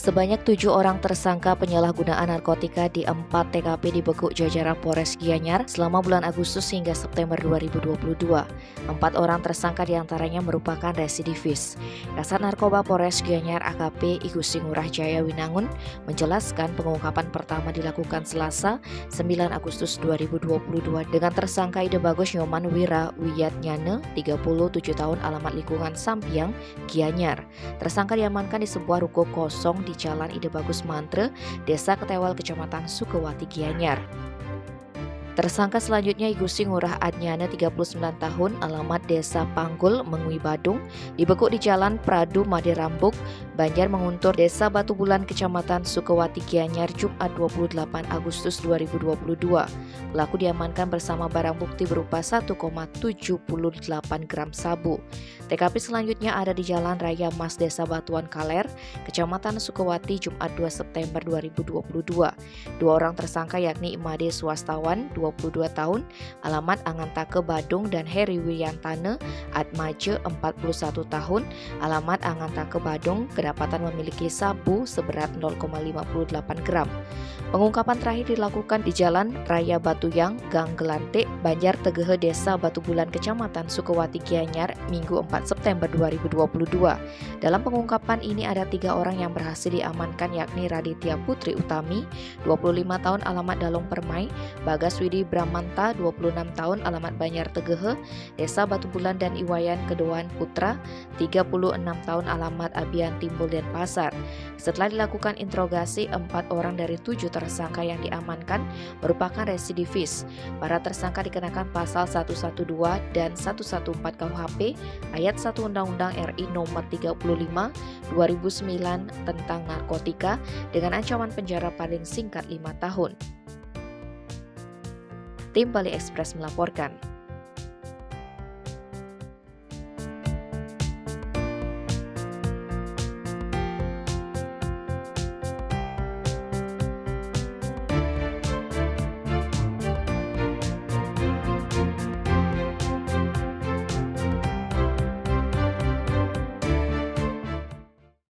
Sebanyak 7 orang tersangka penyalahgunaan narkotika di 4 TKP dibekuk jajaran Polres Gianyar selama bulan Agustus hingga September 2022. 4 orang tersangka diantaranya merupakan residivis. Kasat Narkoba Polres Gianyar AKP Igusti Ngurah Jaya Winangun menjelaskan pengungkapan pertama dilakukan Selasa 9 Agustus 2022 dengan tersangka Ide Bagus Nyoman Wira Wiyatnyane, 37 tahun, alamat lingkungan Sampiang, Gianyar. Tersangka diamankan di sebuah ruko kosong di Jalan Ide Bagus Mantre, Desa Ketewal, Kecamatan Sukawati, Gianyar. Tersangka selanjutnya Igusti Ngurah Adnyane, 39 tahun, alamat Desa Panggul, Mengui, Badung, dibekuk di Jalan Pradu Madirambuk, Banjar Menguntur, Desa Batu Bulan, Kecamatan Sukawati, Gianyar, Jumat 28 Agustus 2022. Pelaku diamankan bersama barang bukti berupa 1,78 gram sabu. TKP selanjutnya ada di Jalan Raya Mas Desa Batuan Kaler, Kecamatan Sukawati, Jumat 2 September 2022. Dua orang tersangka yakni Imade Swastawan, 22 tahun, alamat Angantake, Badung, dan Heri Wiyantane Atmaje, 41 tahun, alamat Angantake, Badung, kedapatan memiliki sabu seberat 0,58 gram. Pengungkapan terakhir dilakukan di Jalan Raya Batuyang, Gang Gelantik, Banjar Tegehe, Desa Batu Bulan, Kecamatan Sukawati, Gianyar, Minggu 4 September 2022. Dalam pengungkapan ini ada 3 orang yang berhasil diamankan, yakni Raditya Putri Utami, 25 tahun, alamat Dalong Permai, Bagas Widi Bramanta, 26 tahun, alamat Banjar Tegehe, Desa Batu Bulan, dan Iwayan Kedoan Putra, 36 tahun, alamat Abian Timbul, Denpasar. Setelah dilakukan interogasi, 4 orang dari 7 tersangka yang diamankan merupakan residivis. Para tersangka dikenakan pasal 112 dan 114 KUHP ayat 1 Undang-Undang RI nomor 35 2009 tentang narkotika dengan ancaman penjara paling singkat 5 tahun. Tim Bali Express melaporkan.